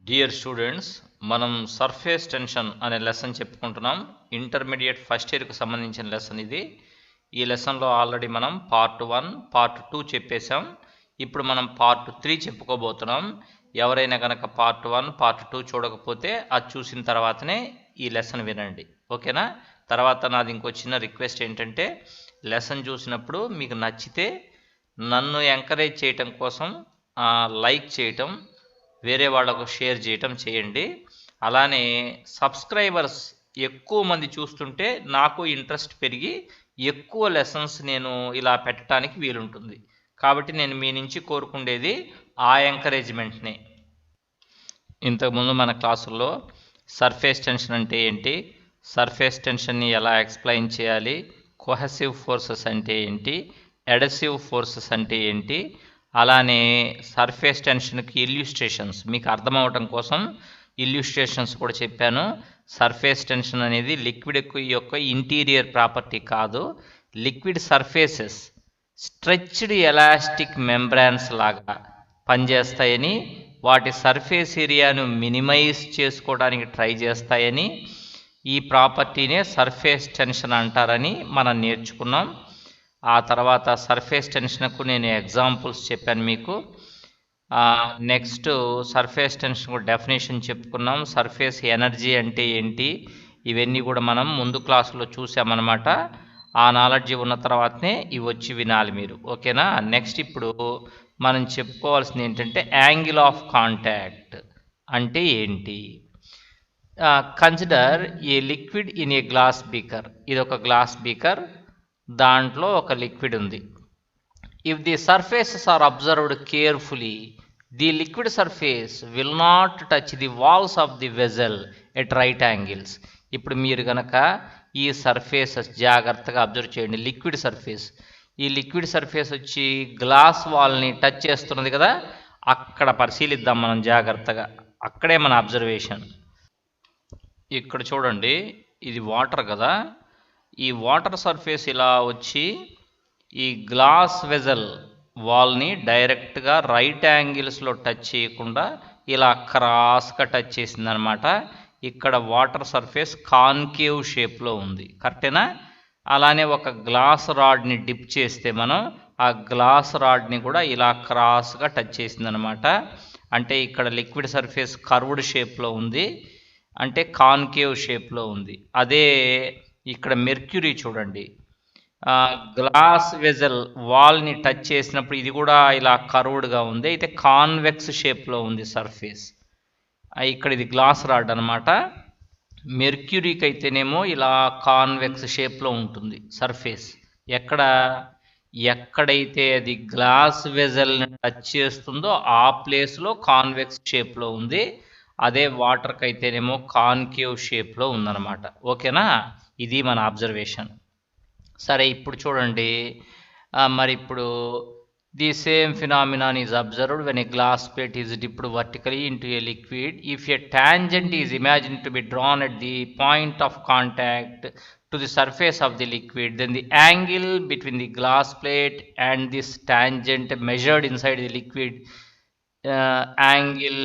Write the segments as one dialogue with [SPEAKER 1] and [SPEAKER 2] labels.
[SPEAKER 1] Dear students, మనం surface tension అనే lesson చెప్పుకుంటున్నాం. ఇంటర్మీడియట్ ఫస్ట్ ఇయర్కి సంబంధించిన లెసన్ ఇది. ఈ లెసన్లో ఆల్రెడీ మనం పార్ట్ 1, పార్ట్ 2 చెప్పేశాం. ఇప్పుడు మనం పార్ట్ 3 చెప్పుకోబోతున్నాం. ఎవరైనా కనుక పార్ట్ 1, పార్ట్ 2 చూడకపోతే అది చూసిన తర్వాతనే ఈ లెసన్ వినండి, ఓకేనా? తర్వాత నాది ఇంకో చిన్న రిక్వెస్ట్ ఏంటంటే, లెసన్ చూసినప్పుడు మీకు నచ్చితే నన్ను ఎంకరేజ్ చేయటం కోసం లైక్ చేయటం, వేరే వాళ్ళకు షేర్ చేయటం చేయండి. అలానే సబ్స్క్రైబర్స్ ఎక్కువ మంది చూస్తుంటే నాకు ఇంట్రెస్ట్ పెరిగి ఎక్కువ లెసన్స్ నేను ఇలా పెట్టడానికి వీలుంటుంది. కాబట్టి నేను మీ నుంచి కోరుకుండేది ఆ ఎంకరేజ్మెంట్నే. ఇంతకుముందు మన క్లాసుల్లో సర్ఫేస్ టెన్షన్ అంటే ఏంటి, సర్ఫేస్ టెన్షన్ని ఎలా ఎక్స్ప్లెయిన్ చేయాలి, కొహెసివ్ ఫోర్సెస్ అంటే ఏంటి, ఎడసివ్ ఫోర్సెస్ అంటే ఏంటి, అలానే సర్ఫేస్ టెన్షన్కి ఇల్యూస్ట్రేషన్స్ మీకు అర్థమవటం కోసం ఇల్యూస్ట్రేషన్స్ కూడా చెప్పాను. సర్ఫేస్ టెన్షన్ అనేది లిక్విడ్ యొక్క ఇంటీరియర్ ప్రాపర్టీ కాదు. లిక్విడ్ సర్ఫేసెస్ స్ట్రెచ్డ్ ఎలాస్టిక్ మెంబ్రాన్స్ లాగా పనిచేస్తాయని, వాటి సర్ఫేస్ ఏరియాను మినిమైజ్ చేసుకోవడానికి ట్రై చేస్తాయని, ఈ ప్రాపర్టీనే సర్ఫేస్ టెన్షన్ అంటారని మనం నేర్చుకున్నాం. ఆ తర్వాత సర్ఫేస్ టెన్షన్కు నేను ఎగ్జాంపుల్స్ చెప్పాను మీకు. నెక్స్ట్ సర్ఫేస్ టెన్షన్ డెఫినేషన్ చెప్పుకున్నాం. సర్ఫేస్ ఎనర్జీ అంటే ఏంటి, ఇవన్నీ కూడా మనం ముందు క్లాసులో చూసామన్నమాట. ఆ నాలెడ్జ్ ఉన్న తర్వాతనే ఇవి వచ్చి వినాలి మీరు, ఓకేనా? నెక్స్ట్ ఇప్పుడు మనం చెప్పుకోవాల్సింది ఏంటంటే యాంగిల్ ఆఫ్ కాంటాక్ట్ అంటే ఏంటి. Consider a liquid in a glass beaker. ఇది ఒక గ్లాస్ బీకర్, దాంట్లో ఒక లిక్విడ్ ఉంది. If the surfaces are observed carefully, the liquid surface will not touch the walls of the vessel at right angles. ఇప్పుడు మీరు కనుక ఈ సర్ఫేసెస్ జాగ్రత్తగా అబ్జర్వ్ చేయండి. లిక్విడ్ సర్ఫేస్, ఈ లిక్విడ్ సర్ఫేస్ వచ్చి గ్లాస్ వాల్ని టచ్ చేస్తున్నది కదా, అక్కడ పరిశీలిద్దాం మనం జాగ్రత్తగా. అక్కడే మన అబ్జర్వేషన్. ఇక్కడ చూడండి, ఇది వాటర్ కదా, ఈ వాటర్ సర్ఫేస్ ఇలా వచ్చి ఈ గ్లాస్ వెజల్ వాల్ని డైరెక్ట్గా రైట్ యాంగిల్స్లో టచ్ చేయకుండా ఇలా క్రాస్గా టచ్ చేసిందనమాట. ఇక్కడ వాటర్ సర్ఫేస్ కాన్కేవ్ షేప్లో ఉంది, కరెక్టేనా? అలానే ఒక గ్లాస్ రాడ్ని డిప్ చేస్తే మనం ఆ గ్లాస్ రాడ్ని కూడా ఇలా క్రాస్గా టచ్ చేసిందనమాట. అంటే ఇక్కడ లిక్విడ్ సర్ఫేస్ కర్వ్డ్ షేప్లో ఉంది, అంటే కాన్కేవ్ షేప్లో ఉంది. అదే ఇక్కడ మెర్క్యూరీ చూడండి, గ్లాస్ వెజల్ వాల్ని టచ్ చేసినప్పుడు ఇది కూడా ఇలా కర్వ్డ్గా ఉంది, అయితే కాన్వెక్స్ షేప్లో ఉంది సర్ఫేస్. ఇక్కడ ఇది గ్లాస్ రాడ్ అనమాట. మెర్క్యూరీకి అయితేనేమో ఇలా కాన్వెక్స్ షేప్లో ఉంటుంది సర్ఫేస్. ఎక్కడైతే అది గ్లాస్ వెజల్ని టచ్ చేస్తుందో ఆ ప్లేస్లో కాన్వెక్స్ షేప్లో ఉంది. అదే వాటర్కి అయితేనేమో కాన్కేవ్ షేప్లో ఉందన్నమాట, ఓకేనా? ఇది మన అబ్జర్వేషన్. సరే, ఇప్పుడు చూడండి, మరి ఇప్పుడు the same phenomenon is observed when a glass plate is dipped vertically into A liquid. If A tangent is imagine to be drawn at the point of contact to the surface of the liquid, then the angle between the glass plate and this tangent measured inside the liquid angle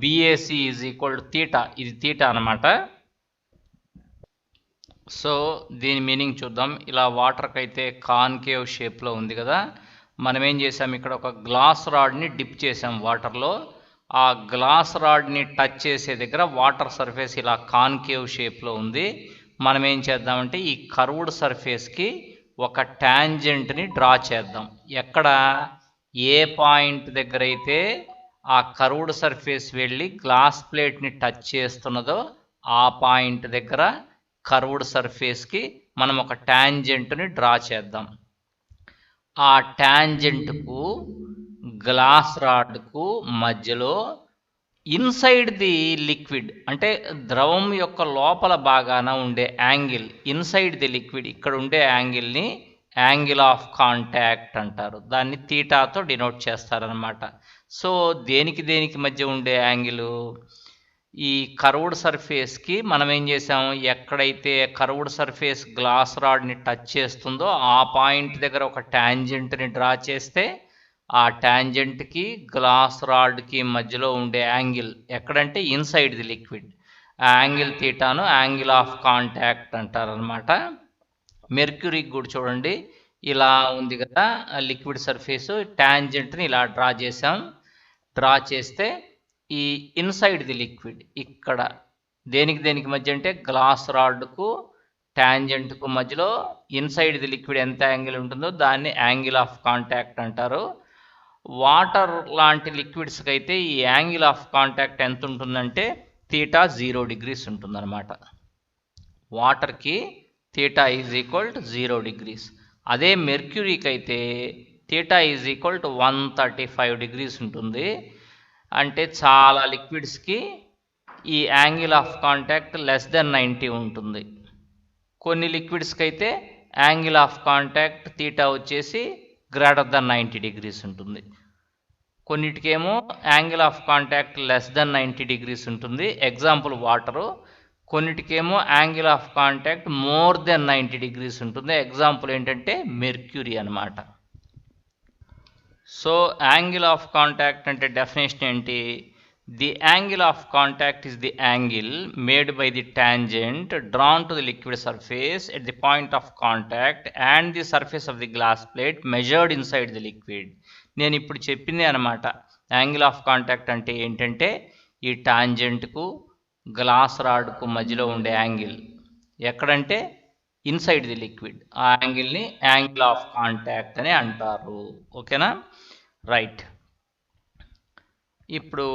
[SPEAKER 1] BAC is equal to theta. ఇది theta అన్నమాట. So దీని meaning చూద్దాం. ఇలా వాటర్కి అయితే concave షేప్లో ఉంది కదా, మనం ఏం చేసాం, ఇక్కడ ఒక గ్లాస్ రాడ్ని డిప్ చేసాం వాటర్లో. ఆ గ్లాస్ రాడ్ని టచ్ చేసే దగ్గర వాటర్ సర్ఫేస్ ఇలా కాన్కేవ్ షేప్లో ఉంది. మనం ఏం చేద్దామంటే ఈ కర్వ్డ్ సర్ఫేస్కి ఒక టాంజెంట్ని డ్రా చేద్దాం. ఎక్కడ, ఏ పాయింట్ దగ్గర అయితే ఆ కర్వ్డ్ సర్ఫేస్ వెళ్ళి గ్లాస్ ప్లేట్ని టచ్ చేస్తున్నదో ఆ పాయింట్ దగ్గర కర్వ్డ్ సర్ఫేస్కి మనం ఒక టాంజెంట్ని డ్రా చేద్దాం. ఆ టాంజెంట్కు గ్లాస్ రాడ్కు మధ్యలో ఇన్సైడ్ ది లిక్విడ్, అంటే ద్రవం యొక్క లోపల భాగాన ఉండే యాంగిల్, ఇన్సైడ్ ది లిక్విడ్ ఇక్కడ ఉండే యాంగిల్ని యాంగిల్ ఆఫ్ కాంటాక్ట్ అంటారు. దాన్ని థీటాతో డినోట్ చేస్తారనమాట. సో దేనికి దేనికి మధ్య ఉండే యాంగిల్, ఈ కర్వ్డ్ సర్ఫేస్కి మనం ఏం చేసాం, ఎక్కడైతే కర్వ్డ్ సర్ఫేస్ గ్లాస్ రాడ్ని టచ్ చేస్తుందో ఆ పాయింట్ దగ్గర ఒక టాంజెంట్ని డ్రా చేస్తే ఆ ట్యాంజెంట్కి గ్లాస్ రాడ్కి మధ్యలో ఉండే యాంగిల్ ఎక్కడంటే ఇన్సైడ్ ది లిక్విడ్, ఆ యాంగిల్ తీటాను యాంగిల్ ఆఫ్ కాంటాక్ట్ అంటారనమాట. మెర్క్యూరీకి కూడా చూడండి ఇలా ఉంది కదా లిక్విడ్ సర్ఫేస్, ట్యాంజెంట్ని ఇలా డ్రా చేసాం. డ్రా చేస్తే ఈ ఇన్సైడ్ ది లిక్విడ్ ఇక్కడ దేనికి మధ్య అంటే గ్లాస్ రాడ్కు ట్యాంజెంట్కు మధ్యలో ఇన్సైడ్ ది లిక్విడ్ ఎంత యాంగిల్ ఉంటుందో దాన్ని యాంగిల్ ఆఫ్ కాంటాక్ట్ అంటారు. వాటర్ లాంటి లిక్విడ్స్కి అయితే ఈ యాంగిల్ ఆఫ్ కాంటాక్ట్ ఎంత ఉంటుందంటే తీటా 0 degrees ఉంటుందన్నమాట. వాటర్కి theta is equal to 0 degrees. అదే మెర్క్యూరీకి అయితే theta is equal to 135 degrees ఉంటుంది. అంటే చాలా లిక్విడ్స్కి ఈ angle of contact less than 90 ఉంటుంది. కొన్ని లిక్విడ్స్కి అయితే యాంగిల్ ఆఫ్ కాంటాక్ట్ తీటా వచ్చేసి గ్రేటర్ దెన్ 90 degrees ఉంటుంది. కొన్నిటికేమో angle of contact less than 90 degrees ఉంటుంది, ఎగ్జాంపుల్ వాటరు. కొన్నిటికేమో angle of contact more than 90 degrees ఉంటుంది, ఎగ్జాంపుల్ ఏంటంటే మెర్క్యూరీ అనమాట. సో యాంగిల్ ఆఫ్ కాంటాక్ట్ అంటే డెఫినేషన్ ఏంటి? The angle of contact is the angle made by the tangent drawn to the liquid surface at the point of contact and the surface of the glass plate measured inside the liquid. నేను ఇప్పుడు చెప్పింది అనమాట. Angle of contact అంటే ఏంటంటే ఈ టాంజెంట్కు glass రాడ్కు మధ్యలో ఉండే angle ఎక్కడంటే ఇన్సైడ్ ది లిక్విడ్, ఆ యాంగిల్ని యాంగిల్ ఆఫ్ కాంటాక్ట్ అని అంటారు. ఓకేనా? రైట్. ఇప్పుడు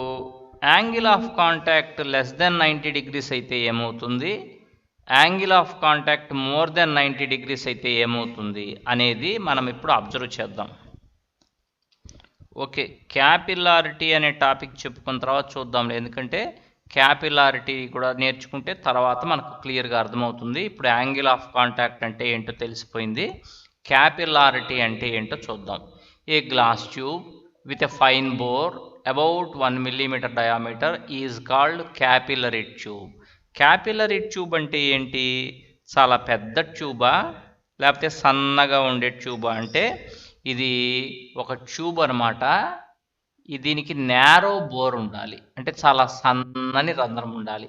[SPEAKER 1] angle of contact less than 90 degrees అయితే ఏమవుతుంది, angle of contact more than 90 degrees అయితే ఏమవుతుంది అనేది మనం ఇప్పుడు అబ్జర్వ్ చేద్దాం. ఓకే, క్యాపిలారిటీ అనే టాపిక్ చెప్పుకున్న తర్వాత చూద్దాం, ఎందుకంటే క్యాపిలారిటీ కూడా నేర్చుకుంటే తర్వాత మనకు క్లియర్గా అర్థమవుతుంది. ఇప్పుడు యాంగిల్ ఆఫ్ కాంటాక్ట్ అంటే ఏంటో తెలిసిపోయింది, క్యాపిలారిటీ అంటే ఏంటో చూద్దాం. A glass tube with a fine bore about 1 millimeter diameter is called capillary tube. Capillary tube అంటే ఏంటి? చాలా పెద్ద ట్యూబా లేకపోతే సన్నగా ఉండే ట్యూబా అంటే ఇది ఒక ట్యూబ్ అనమాట. దీనికి నేరో బోర్ ఉండాలి, అంటే చాలా సన్నని రంధ్రం ఉండాలి.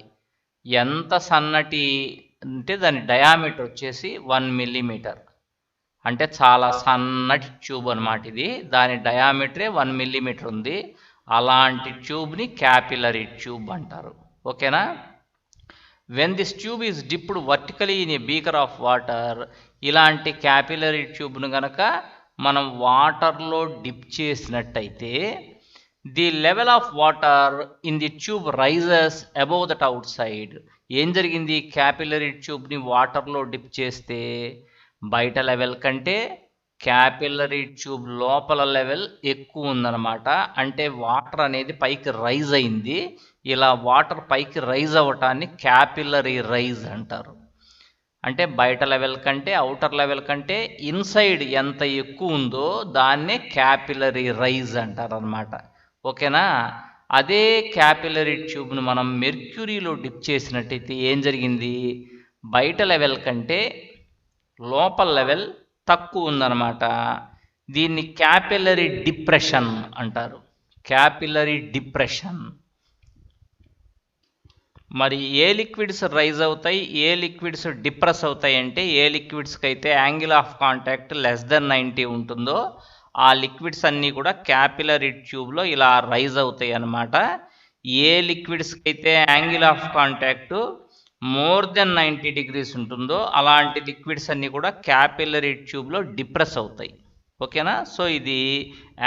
[SPEAKER 1] ఎంత సన్నటి అంటే దాని డయామీటర్ వచ్చేసి 1 millimeter, అంటే చాలా సన్నటి ట్యూబ్ అనమాట ఇది. దాని డయామీటరే 1 millimeter ఉంది. అలాంటి ట్యూబ్ని క్యాపిలరీ ట్యూబ్ అంటారు. ఓకేనా? When this tube is dipped vertically in a beaker of water, ఇలాంటి క్యాపిలరీ ట్యూబ్ను కనుక మనం వాటర్లో డిప్ చేసినట్టయితే the level of water in the tube rises above that outside. ఏం జరిగింది? క్యాపిలరీ ట్యూబ్ని వాటర్లో డిప్ చేస్తే బయట లెవెల్ కంటే క్యాపిలరీ ట్యూబ్ లోపల లెవెల్ ఎక్కువ ఉందన్నమాట. అంటే వాటర్ అనేది పైకి రైజ్ అయింది. ఇలా వాటర్ పైకి రైజ్ అవ్వటాన్ని క్యాపిలరీ రైజ్ అంటారు. అంటే బయట లెవెల్ కంటే అవుటర్ లెవెల్ కంటే ఇన్సైడ్ ఎంత ఎక్కువ ఉందో దాన్నే క్యాపిలరీ రైజ్ అంటారు అనమాట. ఓకేనా? అదే క్యాపిలరీ ట్యూబ్ను మనం మెర్క్యూరీలో డిప్ చేసినట్టయితే ఏం జరిగింది? బయట లెవెల్ కంటే లోపల లెవెల్ తక్కువ ఉందన్నమాట. దీన్ని క్యాపిలరీ డిప్రెషన్ అంటారు. Capillary depression. మరి ఏ లిక్విడ్స్ రైజ్ అవుతాయి, ఏ లిక్విడ్స్ డిప్రెస్ అవుతాయి అంటే ఏ లిక్విడ్స్కి అయితే angle of contact less than 90 ఉంటుందో ఆ లిక్విడ్స్ అన్నీ కూడా క్యాపిలరీ ట్యూబ్లో ఇలా రైజ్ అవుతాయి అన్నమాట. ఏ లిక్విడ్స్కి అయితే angle of contact more than 90 degrees ఉంటుందో అలాంటి లిక్విడ్స్ అన్నీ కూడా క్యాపిలరీ ట్యూబ్లో డిప్రెస్ అవుతాయి. ఓకేనా? సో ఇది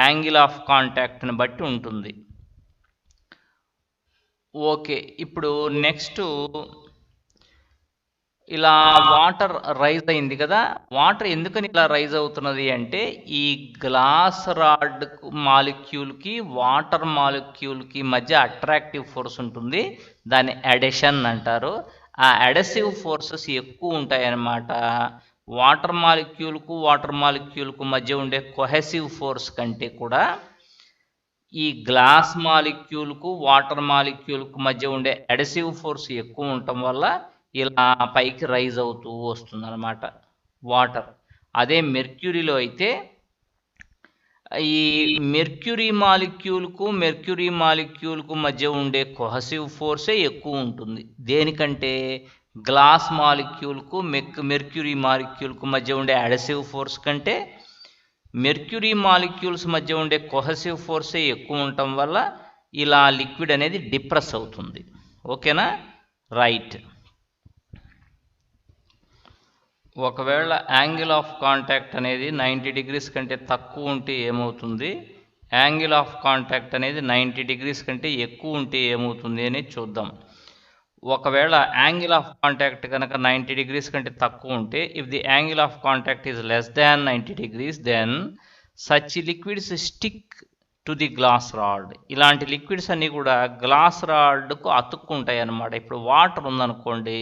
[SPEAKER 1] యాంగిల్ ఆఫ్ కాంటాక్ట్ని బట్టి ఉంటుంది. ఓకే, ఇప్పుడు నెక్స్ట్ ఇలా వాటర్ రైజ్ అయింది కదా. వాటర్ ఎందుకని ఇలా రైజ్ అవుతున్నది అంటే ఈ గ్లాస్ రాడ్ మాలిక్యూల్కి వాటర్ మాలిక్యూల్కి మధ్య అట్రాక్టివ్ ఫోర్స్ ఉంటుంది, దాన్ని అడెషన్ అంటారు. ఆ అడెసివ్ ఫోర్సెస్ ఎక్కువ ఉంటాయి అన్నమాట. వాటర్ మాలిక్యూల్కు మధ్య ఉండే కొహెసివ్ ఫోర్స్ కంటే కూడా ఈ గ్లాస్ మాలిక్యూల్కు వాటర్ మాలిక్యూల్కు మధ్య ఉండే అడెసివ్ ఫోర్స్ ఎక్కువ ఉండటం వల్ల ఇలా పైకి రైజ్ అవుతూ వస్తుంది అన్నమాట వాటర్. అదే మెర్క్యూరీలో అయితే ఈ మెర్క్యూరీ మాలిక్యూల్కు మధ్య ఉండే కొహసివ్ ఫోర్సే ఎక్కువ ఉంటుంది. దేనికంటే గ్లాస్ మాలిక్యూల్కు మెర్క్యూరీ మాలిక్యూల్కు మధ్య ఉండే అడసివ్ ఫోర్స్ కంటే మెర్క్యూరీ మాలిక్యూల్స్ మధ్య ఉండే కొహసివ్ ఫోర్సే ఎక్కువ ఉండటం వల్ల ఇలా లిక్విడ్ అనేది డిప్రెస్ అవుతుంది. ఓకేనా, రైట్. ఒకవేళ యాంగిల్ ఆఫ్ కాంటాక్ట్ అనేది 90 degrees కంటే తక్కువ ఉంటే ఏమవుతుంది, యాంగిల్ ఆఫ్ కాంటాక్ట్ అనేది 90 degrees కంటే ఎక్కువ ఉంటే ఏమవుతుంది అని చూద్దాం. ఒకవేళ యాంగిల్ ఆఫ్ కాంటాక్ట్ కనుక 90 degrees కంటే తక్కువ ఉంటే, if the angle of contact is less than 90 degrees, then such liquids stick to the glass rod. ఇలాంటి లిక్విడ్స్ అన్నీ కూడా గ్లాస్ రాడ్కు అతుక్కుంటాయి అన్నమాట. ఇప్పుడు వాటర్ ఉందనుకోండి,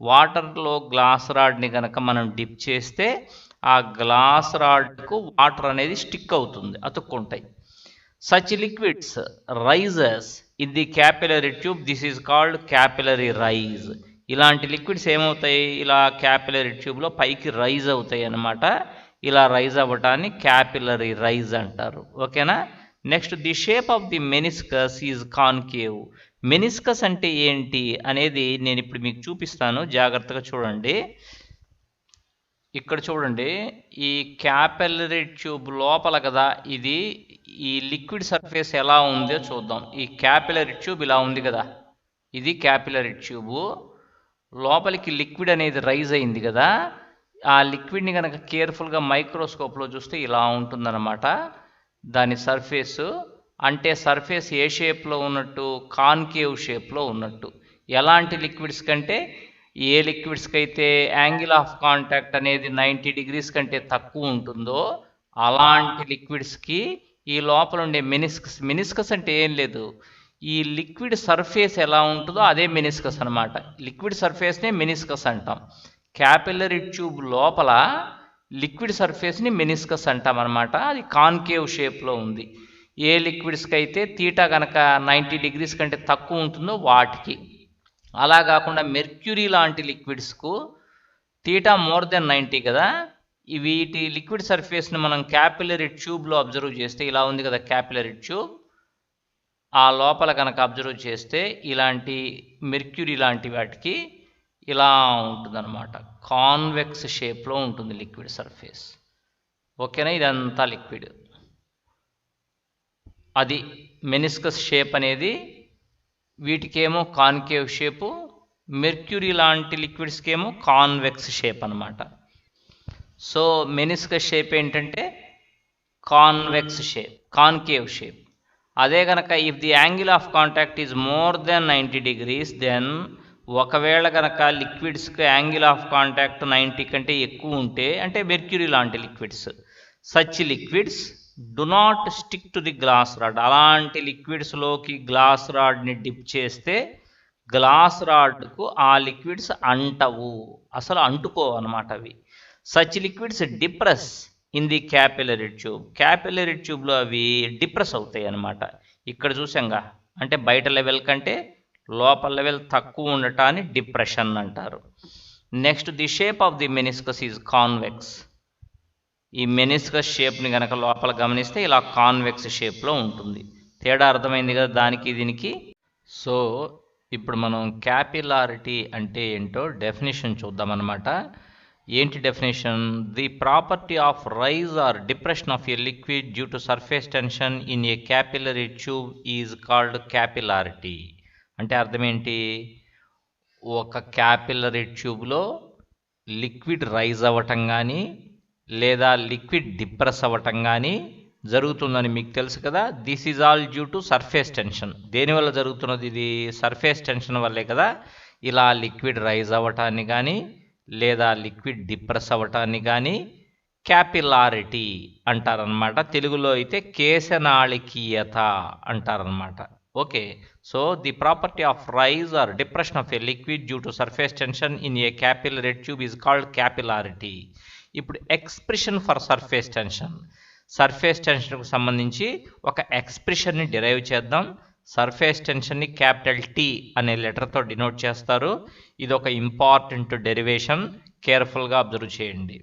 [SPEAKER 1] వాటర్లో గ్లాస్ రాడ్ని కనుక మనం డిప్ చేస్తే ఆ గ్లాస్ రాడ్కు వాటర్ అనేది స్టిక్ అవుతుంది, అతుక్కుంటాయి. Such liquids rises in the capillary tube, this is called capillary rise. ఇలాంటి లిక్విడ్స్ ఏమవుతాయి, ఇలా క్యాపిలరీ ట్యూబ్లో పైకి రైజ్ అవుతాయి అన్నమాట. ఇలా రైజ్ అవ్వటాన్ని క్యాపిలరీ రైజ్ అంటారు. ఓకేనా. Next, the shape of the meniscus is concave. Meniscus అంటే ఏంటి అనేది నేను ఇప్పుడు మీకు చూపిస్తాను, జాగ్రత్తగా చూడండి. ఇక్కడ చూడండి, ఈ క్యాపిలరీ ట్యూబ్ లోపల కదా ఇది, ఈ లిక్విడ్ సర్ఫేస్ ఎలా ఉందో చూద్దాం. ఈ క్యాపిలరీ ట్యూబ్ ఇలా ఉంది కదా, ఇది క్యాపిలరీ ట్యూబు. లోపలికి లిక్విడ్ అనేది రైజ్ అయింది కదా, ఆ లిక్విడ్ని కనుక కేర్ఫుల్గా మైక్రోస్కోప్లో చూస్తే ఇలా ఉంటుందన్నమాట దాని సర్ఫేసు. అంటే సర్ఫేస్ ఏ షేప్లో ఉన్నట్టు, కాన్కేవ్ షేప్లో ఉన్నట్టు. ఎలాంటి లిక్విడ్స్ కంటే, ఏ లిక్విడ్స్కి అయితే యాంగిల్ ఆఫ్ కాంటాక్ట్ అనేది 90 degrees కంటే తక్కువ ఉంటుందో అలాంటి లిక్విడ్స్కి ఈ లోపల ఉండే మెనిస్కస్ అంటే ఏం లేదు, ఈ లిక్విడ్ సర్ఫేస్ ఎలా ఉంటుందో అదే మెనిస్కస్ అనమాట. లిక్విడ్ సర్ఫేస్నే మెనిస్కస్ అంటాం. క్యాపిలరీ ట్యూబ్ లోపల లిక్విడ్ సర్ఫేస్ని మెనిస్కస్ అంటాం అనమాట. అది కాన్కేవ్ షేప్లో ఉంది. ఏ లిక్విడ్స్కి అయితే తీటా కనుక 90 degrees కంటే తక్కువ ఉంటుందో వాటికి. అలా కాకుండా మెర్క్యూరీ లాంటి లిక్విడ్స్కు తీటా మోర్ దెన్ 90 కదా, వీటి లిక్విడ్ సర్ఫేస్ని మనం క్యాపిలరీ ట్యూబ్లో అబ్జర్వ్ చేస్తే ఇలా ఉంది కదా క్యాపిలరీ ట్యూబ్, ఆ లోపల కనుక అబ్జర్వ్ చేస్తే ఇలాంటి మెర్క్యూరీ లాంటి వాటికి ఇలా ఉంటుందన్నమాట, కాన్వెక్స్ షేప్లో ఉంటుంది లిక్విడ్ సర్ఫేస్. ఓకేనా, ఇదంతా లిక్విడ్. అది మెనిస్కస్ షేప్ అనేది. వీటికేమో కాన్కేవ్ షేపు, మెర్క్యూరీ లాంటి లిక్విడ్స్కేమో కాన్వెక్స్ షేప్ అనమాట. సో మెనిస్కస్ షేప్ ఏంటంటే కాన్వెక్స్ షేప్, కాన్కేవ్ షేప్. అదే కనుక if the angle of contact is more than 90 degrees, then ఒకవేళ కనుక లిక్విడ్స్కి యాంగిల్ ఆఫ్ కాంటాక్ట్ 90 కంటే ఎక్కువ ఉంటే, అంటే మెర్క్యూరీ లాంటి liquids, such liquids do not stick to the glass rod. అలాంటి లిక్విడ్స్లోకి గ్లాస్ రాడ్ని డిప్ చేస్తే గ్లాస్ రాడ్కు ఆ లిక్విడ్స్ అంటవు, అసలు అంటుకోవు అనమాట అవి. Such liquids depress in the capillary tube. Capillary ట్యూబ్లో అవి డిప్రెస్ అవుతాయి అన్నమాట. ఇక్కడ చూసాంగా, అంటే బయట లెవెల్ కంటే లోపల లెవెల్ తక్కువ ఉండటాన్ని డిప్రెషన్ అంటారు. Next, the shape of the meniscus is convex. ఈ మెనిస్కస్ షేప్ని కనుక లోపల గమనిస్తే ఇలా కాన్వెక్స్ షేప్లో ఉంటుంది. తేడా అర్థమైంది కదా దానికి దీనికి. సో ఇప్పుడు మనం క్యాపిలారిటీ అంటే ఏంటో డెఫినేషన్ చూద్దామన్నమాట. ఏంటి definition? The property of rise or depression of a liquid due to surface tension in a capillary tube is called capillarity. అంటే అర్థం ఏంటి? ఒక క్యాపిలరీ ట్యూబ్లో లిక్విడ్ రైజ్ అవ్వటం కానీ లేదా లిక్విడ్ డిప్రెస్ అవ్వటం కానీ జరుగుతుందని మీకు తెలుసు కదా. This is all due to surface tension. దేనివల్ల జరుగుతున్నది? ఇది సర్ఫేస్ టెన్షన్ వల్లే కదా ఇలా లిక్విడ్ రైజ్ అవ్వటాన్ని కానీ లేదా లిక్విడ్ డిప్రెస్ అవ్వటాన్ని కానీ క్యాపిలారిటీ అంటారనమాట. తెలుగులో అయితే కేశనాళికీయత అంటారనమాట. Okay, so the property of rise or depression of a liquid due to surface tension in a capillary tube is called capillarity. ఇప్పుడు expression for surface tension. Surface టెన్షన్కు సంబంధించి ఒక ఎక్స్ప్రెషన్ని డిరైవ్ చేద్దాం. సర్ఫేస్ టెన్షన్ని క్యాపిటల్ టీ అనే లెటర్తో denote చేస్తారు. ఇది ఒక ఇంపార్టెంట్ డెరివేషన్, కేర్ఫుల్గా అబ్జర్వ్ చేయండి.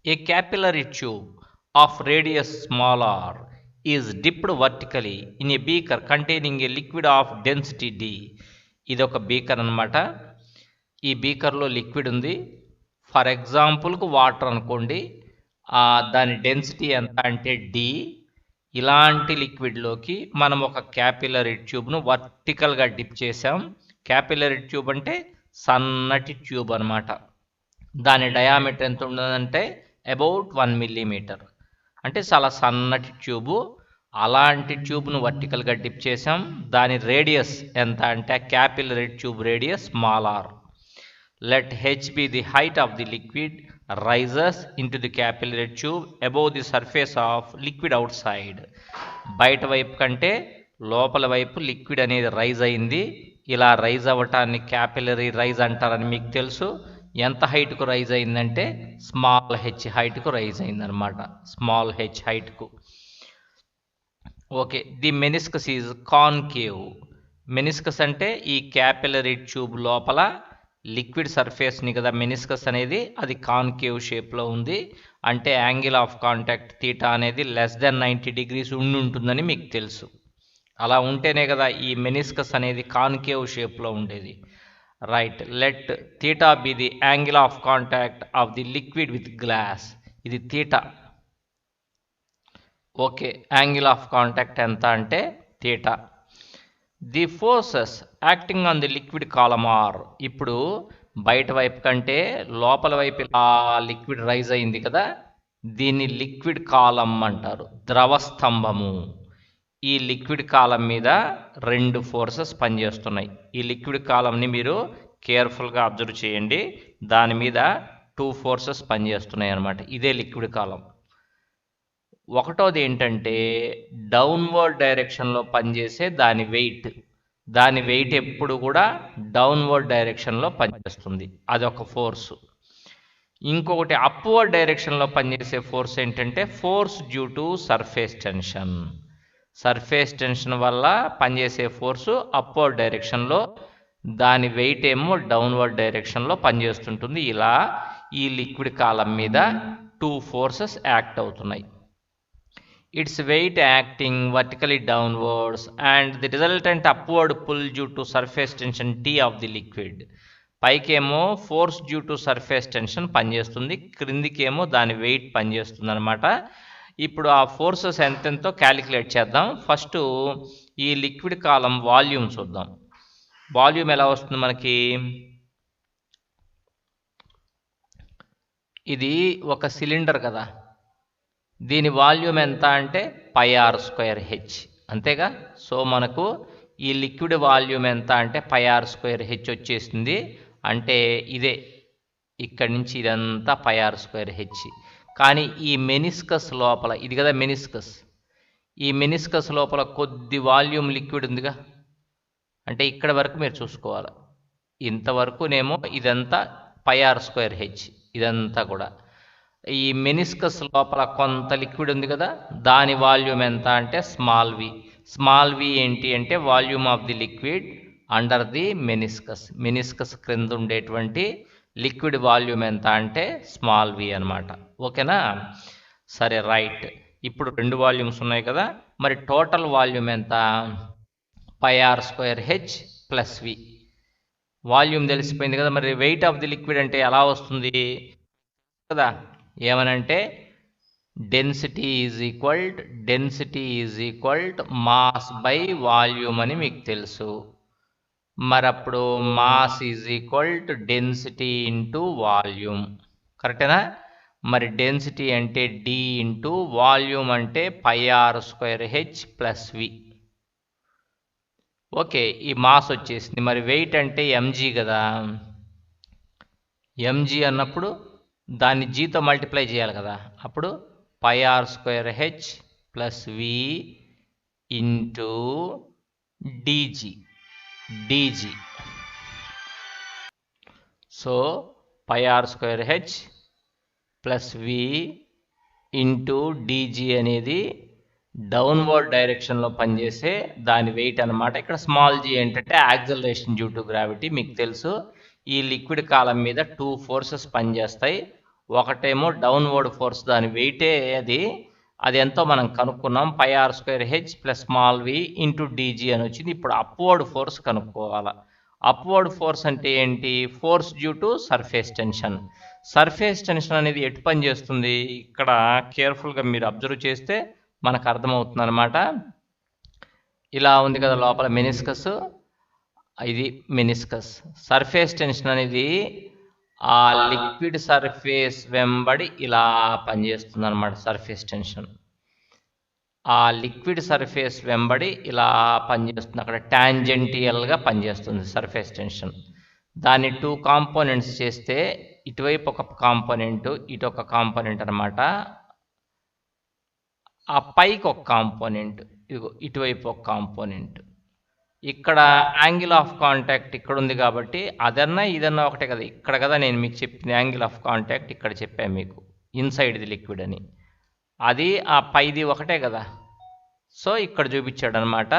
[SPEAKER 1] A capillary tube of radius small r is dipped vertically in a beaker containing a liquid of density d. ఇది ఒక బీకర్ అన్నమాట. ఈ బీకర్లో లిక్విడ్ ఉంది. ఫర్ ఎగ్జాంపుల్కు వాటర్ అనుకోండి. దాని డెన్సిటీ ఎంత అంటే డి. ఇలాంటి లిక్విడ్లోకి మనం ఒక క్యాపిలరీ ట్యూబ్ను వర్టికల్గా డిప్ చేసాం. క్యాపిలరీ ట్యూబ్ అంటే సన్నటి ట్యూబ్ అనమాట. దాని డయామీటర్ ఎంత ఉండదంటే అబౌట్ 1 మిల్లీమీటర్, అంటే చాలా సన్నటి ట్యూబు. అలాంటి ట్యూబ్ను వర్టికల్గా డిప్ చేసాం. దాని రేడియస్ ఎంత అంటే capillary tube radius small r. Let h be the height of the liquid rises into the capillary tube above the surface of liquid outside. బయట వైపు కంటే లోపల వైపు లిక్విడ్ అనేది రైజ్ అయింది. ఇలా రైజ్ అవ్వటాన్ని క్యాపిలరీ రైజ్ అంటారని మీకు తెలుసు. ఎంత హైట్కు రైజ్ అయిందంటే స్మాల్ హెచ్ హైట్కు రైజ్ అయిందనమాట. స్మాల్ హెచ్ హైట్కు. Okay, the meniscus is concave. Meniscus అంటే ఈ క్యాపిలరీ ట్యూబ్ లోపల లిక్విడ్ సర్ఫేస్ని కదా మెనిస్కస్ అనేది, అది కాన్కేవ్ షేప్లో ఉంది. అంటే యాంగిల్ ఆఫ్ కాంటాక్ట్ తీటా అనేది లెస్ దెన్ 90 degrees ఉంటుందని మీకు తెలుసు. అలా ఉంటేనే కదా ఈ మెనిస్కస్ అనేది కాన్కేవ్ షేప్లో ఉండేది. Right, let theta be the angle of contact of the liquid with glass. ఇది theta. Okay, angle of contact ఎంత అంటే theta. The forces acting on the liquid column are. ఇప్పుడు బయట వైపు కంటే లోపల వైపు ఇలా లిక్విడ్ రైజ్ అయింది కదా, దీన్ని లిక్విడ్ కాలమ్ అంటారు, ద్రవ స్తంభము. ఈ లిక్విడ్ కాలం మీద 2 ఫోర్సెస్ పనిచేస్తున్నాయి. ఈ లిక్విడ్ కాలంని మీరు కేర్ఫుల్గా అబ్జర్వ్ చేయండి. దాని మీద 2 ఫోర్సెస్ పనిచేస్తున్నాయి అన్నమాట. ఇదే లిక్విడ్ కాలం. ఒకటోది ఏంటంటే డౌన్వర్డ్ డైరెక్షన్లో పనిచేసే దాని వెయిట్ ఎప్పుడు కూడా డౌన్వర్డ్ డైరెక్షన్లో పనిచేస్తుంది, అదొక ఫోర్సు. ఇంకొకటి అప్వర్డ్ డైరెక్షన్లో పనిచేసే ఫోర్స్ ఏంటంటే force due to surface tension. Surface tension వల్ల పనిచేసే ఫోర్సు అప్వర్డ్ డైరెక్షన్లో, దాని వెయిట్ ఏమో డౌన్వర్డ్ డైరెక్షన్లో పనిచేస్తుంటుంది. ఇలా ఈ లిక్విడ్ కాలం మీద 2 ఫోర్సెస్ యాక్ట్ అవుతున్నాయి. its weight acting vertically downwards and the resultant upward pull due to surface tension T of the liquid. పైకేమో force due to surface tension పనిచేస్తుంది, క్రిందికేమో దాని వెయిట్ పనిచేస్తుంది అనమాట. ఇప్పుడు ఆ ఫోర్సెస్ ఎంతెంతో క్యాలిక్యులేట్ చేద్దాం. ఫస్ట్ ఈ లిక్విడ్ కాలం వాల్యూమ్ చూద్దాం. వాల్యూమ్ ఎలా వస్తుంది మనకి? ఇది ఒక సిలిండర్ కదా, దీని వాల్యూమ్ ఎంత అంటే πr²h, అంతేగా. సో మనకు ఈ లిక్విడ్ వాల్యూమ్ ఎంత అంటే πr²h వచ్చేసింది. అంటే ఇదే, ఇక్కడి నుంచి ఇదంతా πr²h. కానీ ఈ మెనిస్కస్ లోపల, ఇది కదా మెనిస్కస్, ఈ మెనిస్కస్ లోపల కొద్ది వాల్యూమ్ లిక్విడ్ ఉందిగా, అంటే ఇక్కడ వరకు మీరు చూసుకోవాలి. ఇంతవరకునేమో ఇదంతా πr²h, ఇదంతా కూడా. ఈ మెనిస్కస్ లోపల కొంత లిక్విడ్ ఉంది కదా, దాని వాల్యూమ్ ఎంత అంటే స్మాల్ వి. స్మాల్ వి ఏంటి అంటే volume of the liquid under the meniscus. Meniscus క్రింద ఉండేటువంటి లిక్విడ్ వాల్యూమ్ ఎంత అంటే స్మాల్ వి అనమాట. ఓకేనా? సరే, రైట్. ఇప్పుడు 2 వాల్యూమ్స్ ఉన్నాయి కదా, మరి టోటల్ వాల్యూమ్ ఎంత? πr² plus V. వాల్యూమ్ తెలిసిపోయింది కదా, మరి వెయిట్ ఆఫ్ ది లిక్విడ్ అంటే ఎలా వస్తుంది కదా, ఏమనంటే density is equal to mass by volume అని మీకు తెలుసు. మరి అప్పుడు mass is equal to density into volume, కరెక్టేనా? మరి డెన్సిటీ అంటే డి ఇంటూ వాల్యూమ్ అంటే πr² ప్లస్ వి. ఓకే, ఈ మాస్ వచ్చేసింది. మరి వెయిట్ అంటే mg కదా, mg అన్నప్పుడు దాన్ని జీతో మల్టిప్లై చేయాలి కదా, అప్పుడు πr² plus V into dg. So πr² plus V into dg అనేది డౌన్వర్డ్ డైరెక్షన్లో పనిచేసే దాని వెయిట్ అనమాట. ఇక్కడ స్మాల్ g ఏంటంటే యాక్సలరేషన్ డ్యూ టు గ్రావిటీ. మీకు తెలుసు ఈ లిక్విడ్ కాలం మీద 2 ఫోర్సెస్ పనిచేస్తాయి. ఒకటేమో డౌన్వర్డ్ ఫోర్స్, దాని వెయిటే అది ఎంతో మనం కనుక్కున్నాం, πr² plus small v into dg అని వచ్చింది. ఇప్పుడు అప్వర్డ్ ఫోర్స్ కనుక్కోవాలి. అప్వర్డ్ ఫోర్స్ అంటే ఏంటి? Force due to surface tension. Surface tension అనేది ఎటు పని చేస్తుంది? ఇక్కడ కేర్ఫుల్గా మీరు అబ్జర్వ్ చేస్తే మనకు అర్థమవుతుంది అనమాట. ఇలా ఉంది కదా లోపల మెనిస్కస్, ఇది మెనిస్కస్. సర్ఫేస్ టెన్షన్ అనేది ఆ లిక్విడ్ సర్ఫేస్ వెంబడి ఇలా పనిచేస్తుంది అనమాట. సర్ఫేస్ టెన్షన్ ఆ లిక్విడ్ సర్ఫేస్ వెంబడి ఇలా పనిచేస్తుంది, అక్కడ టాంజెంటియల్గా పనిచేస్తుంది సర్ఫేస్ టెన్షన్. దాన్ని 2 కాంపోనెంట్స్ చేస్తే ఇటువైపు ఒక కాంపోనెంట్, ఇటు ఒక కాంపోనెంట్ అనమాట. ఆ పైకి ఒక కాంపోనెంట్, ఇటువైపు ఒక కాంపోనెంట్. ఇక్కడ యాంగిల్ ఆఫ్ కాంటాక్ట్ ఇక్కడ ఉంది కాబట్టి అదన్నా ఇదన్నా ఒకటే కదా. ఇక్కడ కదా నేను మీకు చెప్పిన యాంగిల్ ఆఫ్ కాంటాక్ట్ ఇక్కడ చెప్పాను మీకు, ఇన్సైడ్ ది లిక్విడ్ అని. అది ఆ పైది ఒకటే కదా. సో ఇక్కడ చూపించాడు అనమాట.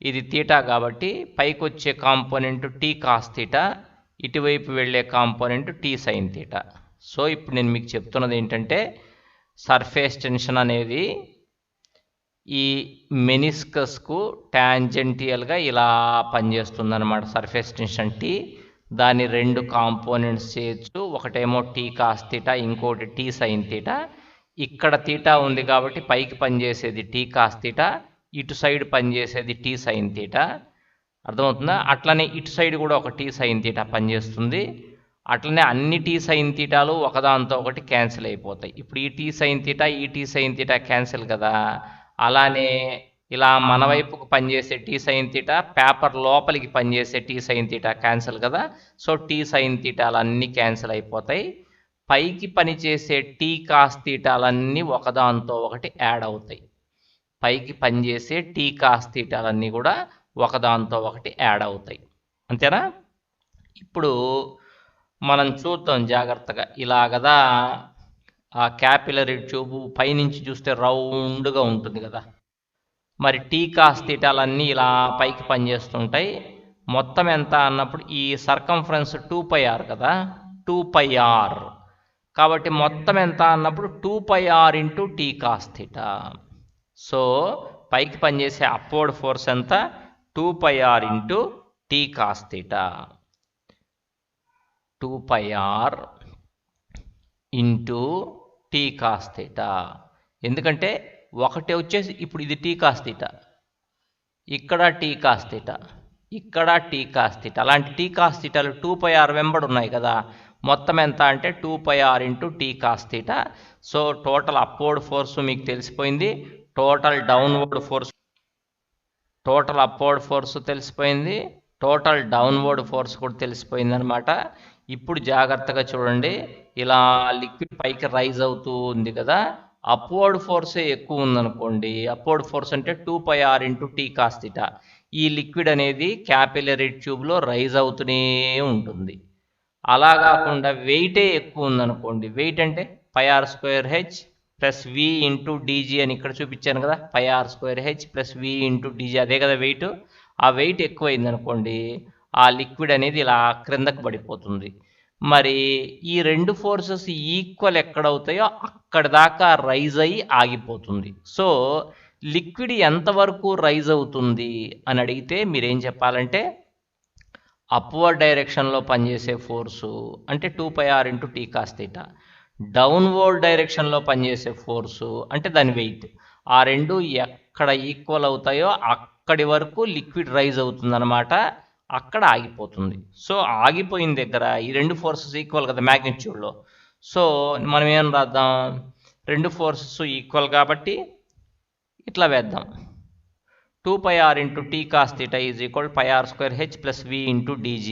[SPEAKER 1] ఇది తీటా కాబట్టి పైకి వచ్చే కాంపోనెంట్ టీ కాస్ తీటా, ఇటువైపు వెళ్ళే component T sine theta. So ఇప్పుడు నేను మీకు చెప్తున్నది ఏంటంటే సర్ఫేస్ టెన్షన్ అనేది ఈ మెనిస్కస్కు టాంజెంటియల్గా ఇలా పనిచేస్తుంది అనమాట. సర్ఫేస్ టెన్షన్ టీ, దాని 2 కాంపోనెంట్స్ చేయొచ్చు. ఒకటేమో టీ కాస్ తీటా, ఇంకోటి టీ సైన్ తీటా. ఇక్కడ తీటా ఉంది కాబట్టి పైకి పనిచేసేది టీ కాస్ తీటా, ఇటు సైడ్ పనిచేసేది టీ సైన్ తీటా. అర్థమవుతుందా? అట్లనే ఇటు సైడ్ కూడా ఒక టీ సైన్ తీటా పనిచేస్తుంది. అట్లనే అన్ని టీ సైన్ తీటాలు ఒకదాంతో ఒకటి క్యాన్సిల్ అయిపోతాయి. ఇప్పుడు ఈ టీ సైన్ తీటా, ఈ టీ సైన్ తీటా క్యాన్సిల్ కదా. అలానే ఇలా మన వైపుకు పనిచేసే టీ సైన్ తీటా, పేపర్ లోపలికి పనిచేసే టీ సైన్ తీటా క్యాన్సిల్ కదా. సో టీ సైన్ తీటాలు అన్నీ క్యాన్సిల్ అయిపోతాయి. పైకి పనిచేసే టీ కాస్ తీటాలన్నీ ఒకదాంతో ఒకటి యాడ్ అవుతాయి. పైకి పనిచేసే టీ కాస్ తీటాలన్నీ కూడా ఒకదాంతో ఒకటి యాడ్ అవుతాయి. అంతేనా? ఇప్పుడు మనం చూద్దాం జాగ్రత్తగా. ఇలా కదా ఆ క్యాపిలరీ ట్యూబ్ పైనుంచి చూస్తే రౌండ్గా ఉంటుంది కదా. మరి టీ కాస్ తీటాలన్నీ ఇలా పైకి పనిచేస్తుంటాయి. మొత్తం ఎంత అన్నప్పుడు ఈ సర్కంఫరెన్స్ 2πr కదా, 2πr. కాబట్టి మొత్తం ఎంత అన్నప్పుడు 2πr into T cos theta. So పైకి పనిచేసే అప్వర్డ్ ఫోర్స్ ఎంత? 2πr into T cos theta. 2πr into T cos theta. ఎందుకంటే ఒకటి వచ్చేసి ఇప్పుడు ఇది టీ కాస్ తీటా, ఇక్కడ టీ కాస్ తీటా, ఇక్కడ టీ కాస్ తీటా. అలాంటి టీ కాస్ తీటాలు 2πr వెంబడి ఉన్నాయి కదా. మొత్తం ఎంత అంటే 2πr into T cos theta. So total upward force మీకు తెలిసిపోయింది, total downward force, total upward force తెలిసిపోయింది, టోటల్ డౌన్వర్డ్ ఫోర్స్ కూడా తెలిసిపోయింది అనమాట. ఇప్పుడు జాగ్రత్తగా చూడండి. ఇలా లిక్విడ్ పైకి రైజ్ అవుతూ ఉంది కదా, అప్వర్డ్ ఫోర్సే ఎక్కువ ఉందనుకోండి. అప్వర్డ్ ఫోర్స్ అంటే 2πr into T cos theta. ఈ లిక్విడ్ అనేది క్యాపిలరీ ట్యూబ్లో రైజ్ అవుతూనే ఉంటుంది. అలా కాకుండా వెయిటే ఎక్కువ ఉందనుకోండి. వెయిట్ అంటే πr² plus v into dg అని ఇక్కడ చూపించాను కదా. πr² plus v into dg, అదే కదా వెయిట్. ఆ వెయిట్ ఎక్కువైంది అనుకోండి, ఆ లిక్విడ్ అనేది ఇలా క్రిందకు పడిపోతుంది. మరి ఈ 2 ఫోర్సెస్ ఈక్వల్ ఎక్కడవుతాయో అక్కడ దాకా రైజ్ అయ్యి ఆగిపోతుంది. సో లిక్విడ్ ఎంతవరకు రైజ్ అవుతుంది అని అడిగితే మీరేం చెప్పాలంటే అప్వర్డ్ డైరెక్షన్లో పనిచేసే ఫోర్సు అంటే 2πr into T cos theta, downward డైరెక్షన్లో పనిచేసే ఫోర్సు అంటే దాని వెయిట్. ఆ రెండు ఎక్కడ ఈక్వల్ అవుతాయో అక్కడి వరకు లిక్విడ్ రైజ్ అవుతుందన్నమాట, అక్కడ ఆగిపోతుంది. సో ఆగిపోయిన దగ్గర ఈ 2 ఫోర్సెస్ ఈక్వల్ కదా మ్యాగ్నిట్యూడ్లో. సో మనం ఏం రాద్దాం? 2 ఫోర్సెస్ ఈక్వల్ కాబట్టి ఇట్లా వేద్దాం. 2πr into T cos theta is equal πr² plus v into dg.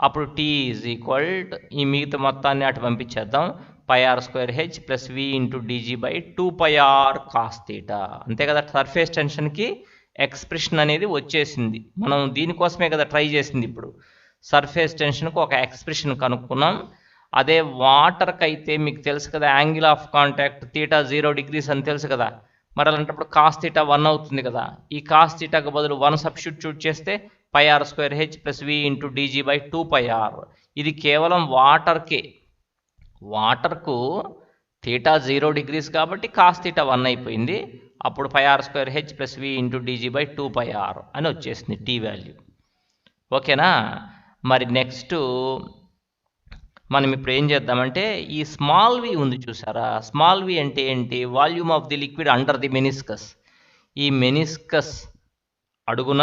[SPEAKER 1] అప్పుడు t ఈజ్ ఈక్వల్ ఈ మిగతా మొత్తాన్ని అటు పంపించేద్దాం. πr² plus v into dg by 2πr cos theta. అంతే కదా. సర్ఫేస్ టెన్షన్కి ఎక్స్ప్రెషన్ అనేది వచ్చేసింది. మనం దీనికోసమే కదా ట్రై చేసింది. ఇప్పుడు సర్ఫేస్ టెన్షన్కు ఒక ఎక్స్ప్రెషన్ కనుక్కున్నాం. అదే వాటర్కి అయితే మీకు తెలుసు కదా, angle of contact theta 0 degrees అని తెలుసు కదా. మరి అలాంటప్పుడు కాస్ తీటా 1 అవుతుంది కదా. ఈ కాస్ తీటాకు బదులు 1 సబ్స్టిట్యూట్ చేస్తే πr² plus v into dg by 2πr. ఇది కేవలం వాటర్కే. వాటర్కు θ 0 degrees కాబట్టి కాస్ θ 1 అయిపోయింది. అప్పుడు πr²h + v × dg/2πr అని వచ్చేసింది టీ వాల్యూ. ఓకేనా? మరి నెక్స్ట్ మనం ఇప్పుడు ఏం చేద్దామంటే ఈ స్మాల్ వి ఉంది చూసారా, స్మాల్ వి అంటే ఏంటి? Volume of the liquid under the meniscus. ఈ మెనిస్కస్ అడుగున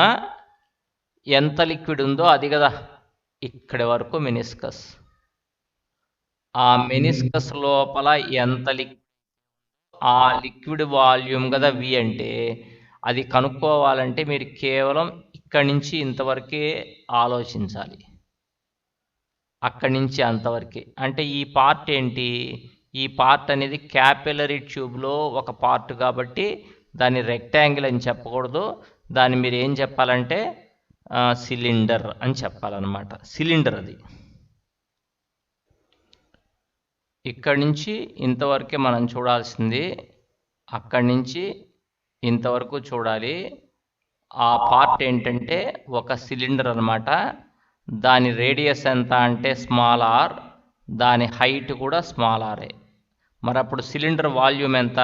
[SPEAKER 1] ఎంత లిక్విడ్ ఉందో అది కదా ఇక్కడి వరకు మెనిస్కస్. ఆ మెనిస్కస్ లోపల ఎంత లిక్విడ్, ఆ లిక్విడ్ వాల్యూమ్ కదా వి అంటే. అది కనుక్కోవాలంటే మీరు కేవలం ఇక్కడి నుంచి ఇంతవరకే ఆలోచించాలి, అక్కడి నుంచి అంతవరకే. అంటే ఈ పార్ట్ ఏంటి? ఈ పార్ట్ అనేది క్యాపిలరీ ట్యూబ్లో ఒక పార్ట్ కాబట్టి దాన్ని రెక్టాంగిల్ అని చెప్పకూడదు, దాన్ని మీరు ఏం చెప్పాలంటే సిలిండర్ అని చెప్పాలన్నమాట. సిలిండర్ అది. ఇక్కడి నుంచి ఇంతవరకే మనం చూడాల్సింది, అక్కడి నుంచి ఇంతవరకు చూడాలి. ఆ పార్ట్ ఏంటంటే ఒక సిలిండర్ అన్నమాట. దాని రేడియస్ ఎంత అంటే స్మాల్ ఆర్, దాని హైట్ కూడా స్మాల్ ఆరే. మరి అప్పుడు సిలిండర్ వాల్యూమ్ ఎంత?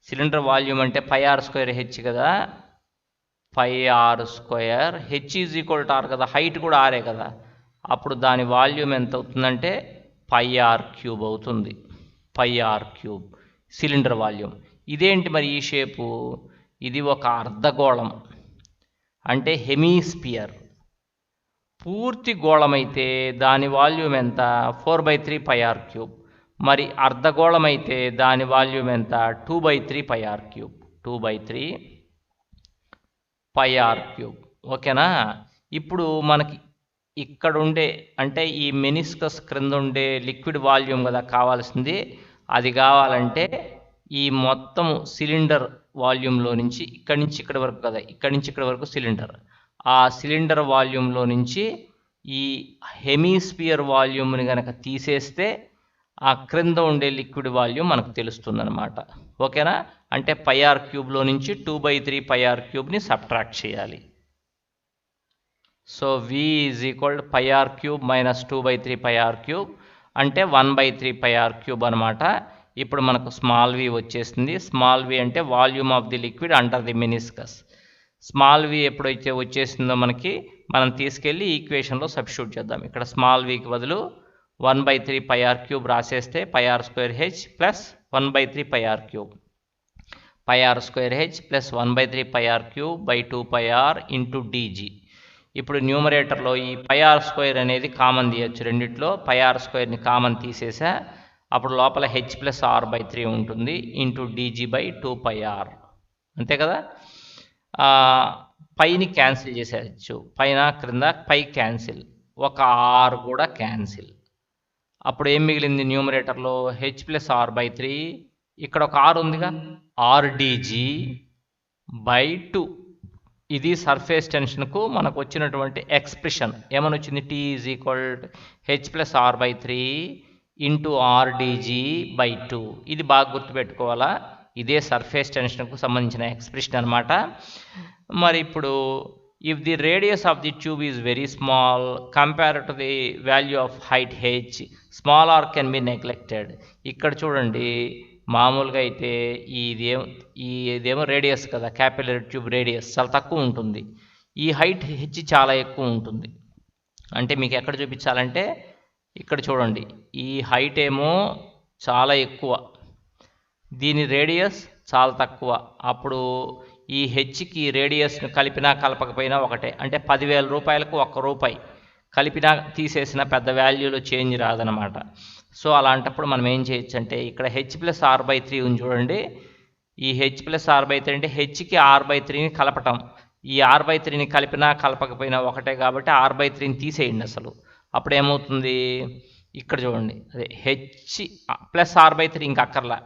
[SPEAKER 1] సిలిండర్ వాల్యూమ్ అంటే πr²h కదా, πr², h = r కదా, హైట్ కూడా ఆరే కదా. అప్పుడు దాని వాల్యూమ్ ఎంత అవుతుందంటే πr³ అవుతుంది. πr³ cylinder volume. ఇదేంటి మరి ఈ షేపు? ఇది ఒక అర్ధగోళం, అంటే హెమీస్పియర్. పూర్తి గోళమైతే దాని వాల్యూమ్ ఎంత? 4/3 πr³. మరి అర్ధగోళం అయితే దాని వాల్యూమ్ ఎంత? 2/3 πr³. 2/3 πr³. ఓకేనా? ఇప్పుడు మనకి ఇక్కడ ఉండే అంటే ఈ మెనిస్కస్ క్రింద ఉండే లిక్విడ్ వాల్యూమ్ కదా కావాల్సింది. అది కావాలంటే ఈ మొత్తం సిలిండర్ వాల్యూమ్లో నుంచి ఇక్కడి వరకు కదా, ఇక్కడి నుంచి ఇక్కడి వరకు సిలిండర్. ఆ సిలిండర్ వాల్యూమ్లో నుంచి ఈ హెమీస్పియర్ వాల్యూమ్ని కనుక తీసేస్తే ఆ క్రింద ఉండే లిక్విడ్ వాల్యూమ్ మనకు తెలుస్తుందన్నమాట. ఓకేనా? అంటే πr³ నుంచి 2/3 πr³ సబ్ట్రాక్ట్ చేయాలి. సో v = πr³ - 2/3 πr³ అంటే 1/3 πr³ అనమాట. ఇప్పుడు మనకు స్మాల్ వి వచ్చేసింది. స్మాల్ వి అంటే volume of the liquid under the meniscus. Small V ఎప్పుడైతే వచ్చేసిందో మనం తీసుకెళ్ళి ఈక్వేషన్లో సబ్స్టిట్యూట్ చేద్దాం. ఇక్కడ స్మాల్ వికి బదులు 1/3 πr³ రాసేస్తే πr²h + 1/3 πr³. πr²h + 1/3 πr³/2πr × dg. ఇప్పుడు న్యూమరేటర్లో ఈ πr² అనేది కామన్ తీయచ్చు. రెండిట్లో πr²ని కామన్ తీసేసా, అప్పుడు లోపల h + r/3 ఉంటుంది dg/2πr. అంతే కదా. పైని క్యాన్సిల్ చేసేయచ్చు, పైన క్రింద పై క్యాన్సిల్, ఒక r కూడా క్యాన్సిల్. అప్పుడు ఏం మిగిలింది న్యూమరేటర్లో? h + r/3. ఇక్కడ ఒక r ఉందిగా, rdg/2. ఇది సర్ఫేస్ టెన్షన్కు మనకు వచ్చినటువంటి ఎక్స్ప్రెషన్. ఏమని వచ్చింది? t h + r/3 × rdg/2. ఇది బాగా గుర్తుపెట్టుకోవాలా, ఇదే సర్ఫేస్ టెన్షన్కు సంబంధించిన ఎక్స్ప్రెషన్ అనమాట. మరి ఇప్పుడు if the radius of the tube is very small compare to the value of height h, small are can be neglected. ఇక్కడ చూడండి, మామూలుగా అయితే ఇదేమో రేడియస్ కదా, క్యాపిలరీ ట్యూబ్ రేడియస్ చాలా తక్కువ ఉంటుంది. ఈ హైట్ h చాలా ఎక్కువ ఉంటుంది. అంటే మీకు ఎక్కడ చూపించాలంటే ఇక్కడ చూడండి, ఈ హైట్ ఏమో చాలా ఎక్కువ, దీని రేడియస్ చాలా తక్కువ. అప్పుడు ఈ హెచ్కి రేడియస్ను కలిపినా కలపకపోయినా ఒకటే. అంటే 10,000 రూపాయలకు ₹1 కలిపినా తీసేసిన పెద్ద వాల్యూలో చేంజ్ రాదనమాట. సో అలాంటప్పుడు మనం ఏం చేయొచ్చు అంటే ఇక్కడ h + r/3 ఉంది చూడండి. ఈ h + r/3 అంటే hకి r/3ని కలపటం. ఈ r/3ని కలిపినా కలపకపోయినా ఒకటే కాబట్టి r/3ని తీసేయండి అసలు. అప్పుడు ఏమవుతుంది? ఇక్కడ చూడండి, అదే h + r/3 ఇంకా అక్కర్లా,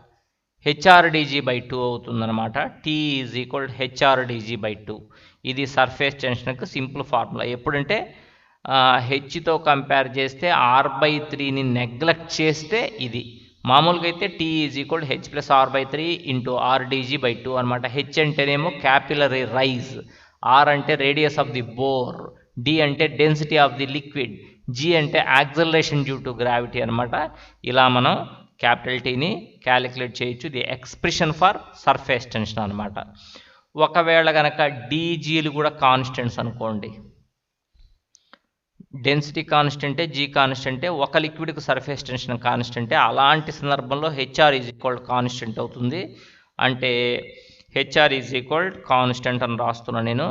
[SPEAKER 1] hrdg/2 అవుతుందన్నమాట. t = hrdg/2. ఇది సర్ఫేస్ టెన్షన్కి సింపుల్ ఫార్ములా. ఎప్పుడంటే హెచ్తో కంపేర్ చేస్తే r/3ని నెగ్లెక్ట్ చేస్తే ఇది. మామూలుగా అయితే t = h + r/3 × rdg/2 అనమాట. హెచ్ అంటేనేమో క్యాపిలరీ రైజ్, r అంటే radius of the bore, d అంటే density of the liquid, g అంటే యాక్సలరేషన్ డ్యూ టు గ్రావిటీ అనమాట. ఇలా మనం క్యాపిటల్ టీని క్యాలిక్యులేట్ చేయొచ్చు. ఇది ఎక్స్ప్రెషన్ ఫర్ సర్ఫేస్ టెన్షన్ అనమాట. ఒకవేళ కనుక డీజీలు కూడా కాన్స్టెంట్స్ అనుకోండి, డెన్సిటీ కాన్స్టెంటే, జీ కాన్స్టెంటే, ఒక లిక్విడ్కి సర్ఫేస్ టెన్షన్ కాన్స్టెంటే, అలాంటి సందర్భంలో హెచ్ఆర్ ఈజ్ ఈక్వల్ కాన్స్టెంట్ అవుతుంది. అంటే హెచ్ఆర్ ఈజ్ ఈక్వల్ కాన్స్టెంట్ అని రాస్తున్నాను నేను.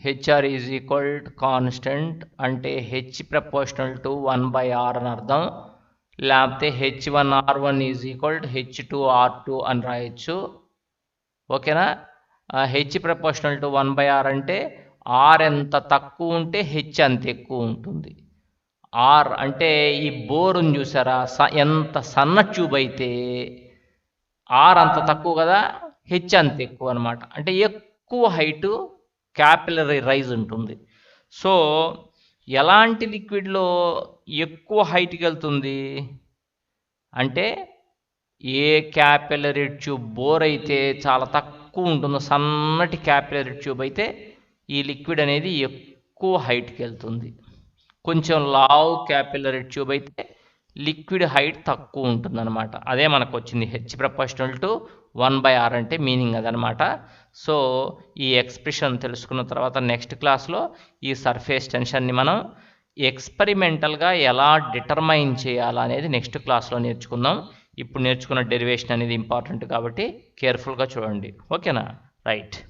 [SPEAKER 1] హెచ్ఆర్ ఈజ్ ఈక్వల్ కాన్స్టెంట్ అంటే హెచ్ ప్రపోర్షనల్ టు 1/r అని అర్థం. లేకపోతే H1R1 ఈజ్ ఈక్వల్ H2R2 అని రాయొచ్చు. ఓకేనా? హెచ్ ప్రపోర్షనల్ టు 1/r అంటే ఆర్ ఎంత తక్కువ ఉంటే హెచ్ అంత ఎక్కువ ఉంటుంది. ఆర్ అంటే ఈ బోరుని చూసారా, ఎంత సన్న ట్యూబ్ అయితే ఆర్ అంత తక్కువ కదా, హెచ్ అంత ఎక్కువ అనమాట. అంటే ఎక్కువ హైటు క్యాపిలరీ రైజ్ ఉంటుంది. సో ఎలాంటి లిక్విడ్లో ఎక్కువ హైట్కి వెళ్తుంది అంటే, ఏ క్యాపిలరీ ట్యూబ్ బోర్ అయితే చాలా తక్కువ ఉంటుందో, సన్నటి క్యాపిలరీ ట్యూబ్ అయితే ఈ లిక్విడ్ అనేది ఎక్కువ హైట్కి వెళ్తుంది. కొంచెం లావ్ క్యాపిలరీ ట్యూబ్ అయితే లిక్విడ్ హైట్ తక్కువ ఉంటుందన్నమాట. అదే మనకు వచ్చింది హెచ్ ప్రపోర్షనల్ టు 1/r అంటే మీనింగ్ అదనమాట. సో ఈ ఎక్స్ప్రెషన్ తెలుసుకున్న తర్వాత నెక్స్ట్ క్లాస్లో ఈ సర్ఫేస్ టెన్షన్ని మనం ఎక్స్పెరిమెంటల్గా ఎలా డిటర్మైన్ చేయాలనేది నెక్స్ట్ క్లాస్లో నేర్చుకుందాం. ఇప్పుడు నేర్చుకున్న డెరివేషన్ అనేది ఇంపార్టెంట్ కాబట్టి కేర్ఫుల్గా చూడండి. ఓకేనా? రైట్.